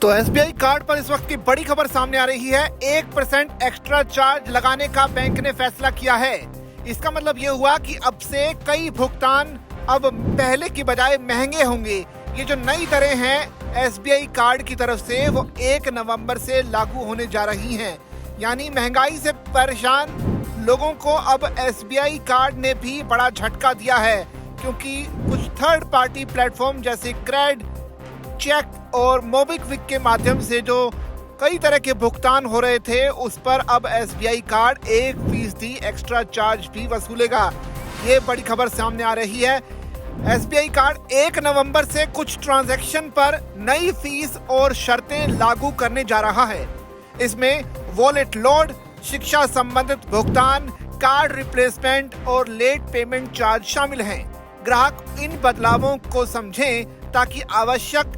तो SBI card पर इस वक्त की बड़ी खबर सामने आ रही है। 1% एक्स्ट्रा चार्ज लगाने का बैंक ने फैसला किया है। इसका मतलब ये हुआ कि अब से कई भुगतान अब पहले की बजाय महंगे होंगे। ये जो नई दरें हैं एसबीआई कार्ड की तरफ से वो 1 नवंबर से लागू होने जा रही हैं। यानी महंगाई से परेशान लोगों को अब एसबीआई कार्ड ने भी बड़ा झटका दिया है, क्योंकि कुछ थर्ड पार्टी प्लेटफॉर्म जैसे क्रेड, चेक और मोबिक्विक के माध्यम से जो कई तरह के भुगतान हो रहे थे उस पर अब एसबीआई कार्ड 1% एक्स्ट्रा चार्ज भी वसूलेगा। ये बड़ी खबर सामने आ रही है। एसबीआई कार्ड 1 नवंबर से कुछ ट्रांजैक्शन पर नई फीस और शर्तें लागू करने जा रहा है। इसमें वॉलेट लोड, शिक्षा संबंधित भुगतान, कार्ड रिप्लेसमेंट और लेट पेमेंट चार्ज शामिल हैं। ग्राहक इन बदलावों को समझें ताकि आवश्यक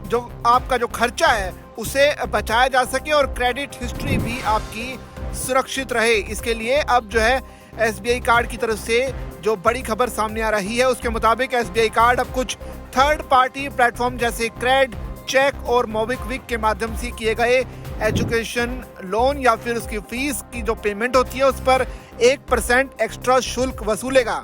जो आपका जो खर्चा है उसे बचाया जा सके और क्रेडिट हिस्ट्री भी आपकी सुरक्षित रहे। इसके लिए अब जो है एसबीआई कार्ड की तरफ से जो बड़ी खबर सामने आ रही है उसके मुताबिक एसबीआई कार्ड अब कुछ थर्ड पार्टी प्लेटफॉर्म जैसे क्रेड, चेक और मोबिक्विक के माध्यम से किए गए एजुकेशन लोन या फिर उसकी फीस की जो पेमेंट होती है उस पर 1% एक्स्ट्रा शुल्क वसूलेगा।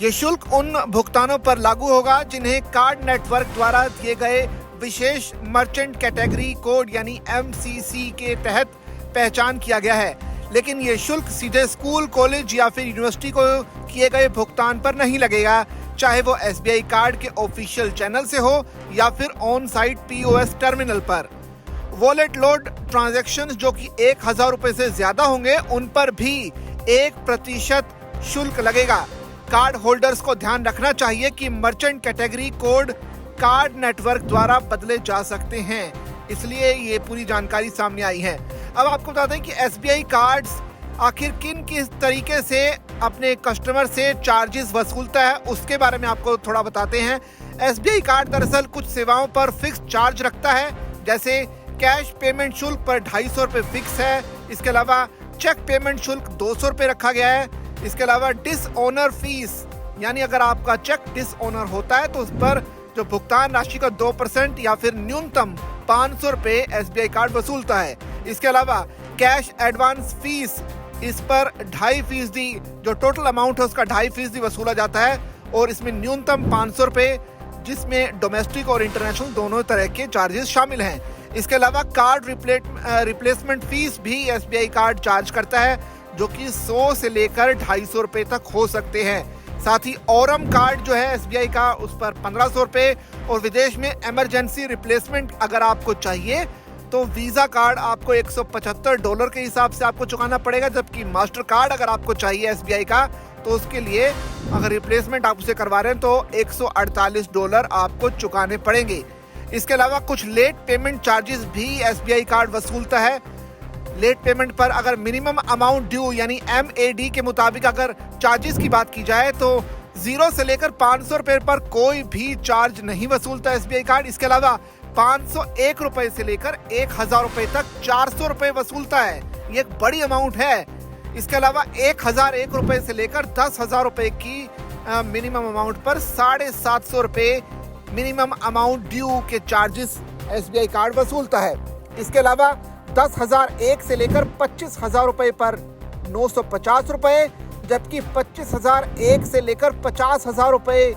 ये शुल्क उन भुगतानों पर लागू होगा जिन्हें कार्ड नेटवर्क द्वारा दिए गए विशेष मर्चेंट कैटेगरी कोड यानी MCC के तहत पहचान किया गया है। लेकिन ये शुल्क सीधे स्कूल, कॉलेज या फिर यूनिवर्सिटी को किए गए भुगतान पर नहीं लगेगा, चाहे वो एसबीआई कार्ड के ऑफिशियल चैनल से हो या फिर ऑन साइट POS टर्मिनल पर। वॉलेट लोड ट्रांजैक्शंस जो कि 1000 रुपए से ज्यादा होंगे उन पर भी 1% शुल्क लगेगा। कार्ड होल्डर्स को ध्यान रखना चाहिए कि merchant category code card network द्वारा बदले जा सकते हैं, इसलिए ये पूरी जानकारी सामने आई है। अब आपको बता दें कि एसबीआई कार्ड्स आखिर किस तरीके से अपने कस्टमर से चार्जेस वसूलता है उसके बारे में आपको थोड़ा बताते हैं। एसबीआई कार्ड दरअसल कुछ सेवाओं पर फिक्स चार्ज रखता है, जैसे कैश पेमेंट शुल्क पर 250 रुपये फिक्स है। इसके अलावा चेक पेमेंट शुल्क 200 रुपये रखा गया है। इसके अलावा डिसऑनर फीस, यानी अगर आपका चेक डिसऑनर होता है तो उस पर जो भुगतान राशि का 2% या फिर न्यूनतम 500 रुपये एसबीआई कार्ड वसूलता है। इसके अलावा कैश एडवांस फीस, इस पर 2.5% जो टोटल अमाउंट है उसका 2.5% वसूला जाता है और इसमें न्यूनतम 500 रुपये, जिसमें डोमेस्टिक और इंटरनेशनल दोनों तरह के चार्जेस शामिल हैं। इसके अलावा कार्ड रिप्लेसमेंट फीस भी एसबीआई कार्ड चार्ज करता है, जो कि 100 से लेकर 250 रुपये तक हो सकते हैं। साथ ही औरम कार्ड जो है एसबीआई का उस पर 1500 रुपये और विदेश में इमरजेंसी रिप्लेसमेंट अगर आपको चाहिए तो वीजा कार्ड आपको $175 के हिसाब से आपको चुकाना पड़ेगा, जबकि मास्टर कार्ड अगर आपको चाहिए एसबीआई का तो उसके लिए अगर रिप्लेसमेंट आप उसे करवा रहे हैं तो $148 आपको चुकाने पड़ेंगे। इसके अलावा कुछ लेट पेमेंट चार्जेस भी एसबीआई कार्ड वसूलता है। लेट पेमेंट पर अगर मिनिमम अमाउंट ड्यू यानी MAD के मुताबिक अगर चार्जेस की बात की जाए तो 0 से लेकर 500 रुपये पर कोई भी चार्ज नहीं वसूलता एसबीआई कार्ड। इसके अलावा 501 रुपए से लेकर 1000 रुपए तक 400 रुपए वसूलता है, ये एक बड़ी अमाउंट है। इसके अलावा 1001 रुपए से लेकर 10,000 रुपए की मिनिमम अमाउंट पर 750 रुपए मिनिमम अमाउंट ड्यू के चार्जेस एसबीआई कार्ड वसूलता है। इसके अलावा 10,001 से लेकर 25,000 रुपए पर 950 रुपए, जबकि 25,001 से लेकर 50,000 रुपए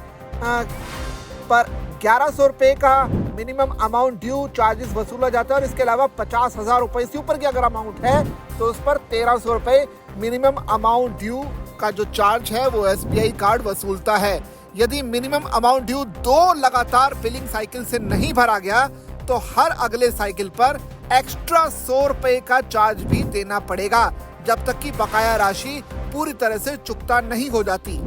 पर 1100 रुपए का मिनिमम अमाउंट ड्यू चार्जेस वसूला जाता है। और इसके अलावा 50,000 रुपए से ऊपर की अगर अमाउंट है तो उस पर 1300 रुपए मिनिमम अमाउंट ड्यू का जो चार्ज है वो एसबीआई कार्ड वसूलता है। यदि मिनिमम अमाउंट ड्यू 2 लगातार बिलिंग साइकिल से नहीं भरा गया तो हर अगले साइकिल पर एक्स्ट्रा 100 रुपए का चार्ज भी देना पड़ेगा, जब तक कि बकाया राशि पूरी तरह से चुकता नहीं हो जाती।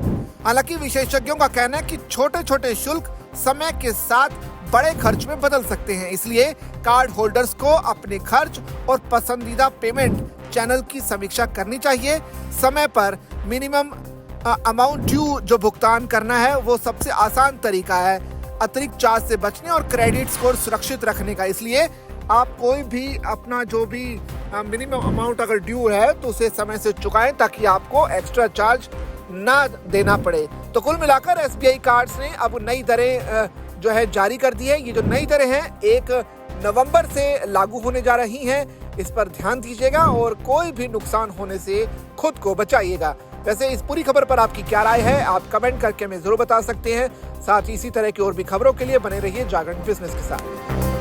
हालांकि विशेषज्ञों का कहना है कि छोटे छोटे शुल्क समय के साथ बड़े खर्च में बदल सकते हैं, इसलिए कार्ड होल्डर्स को अपने खर्च और पसंदीदा पेमेंट चैनल की समीक्षा करनी चाहिए। समय पर मिनिमम अमाउंट ड्यू जो भुगतान करना है वो सबसे आसान तरीका है अतिरिक्त चार्ज से बचने और क्रेडिट स्कोर सुरक्षित रखने का। इसलिए आप कोई भी अपना जो भी मिनिमम अमाउंट अगर ड्यू है तो उसे समय से चुकाएं ताकि आपको एक्स्ट्रा चार्ज ना देना पड़े। तो कुल मिलाकर एसबीआई कार्ड्स ने अब नई दरें जो है जारी कर दी है। ये जो नई दरें हैं 1 नवंबर से लागू होने जा रही हैं। इस पर ध्यान दीजिएगा और कोई भी नुकसान होने से खुद को बचाइएगा। वैसे इस पूरी खबर पर आपकी क्या राय है, आप कमेंट करके हमें जरूर बता सकते हैं। साथ ही इसी तरह की और भी खबरों के लिए बने रहिए जागरण बिजनेस के साथ।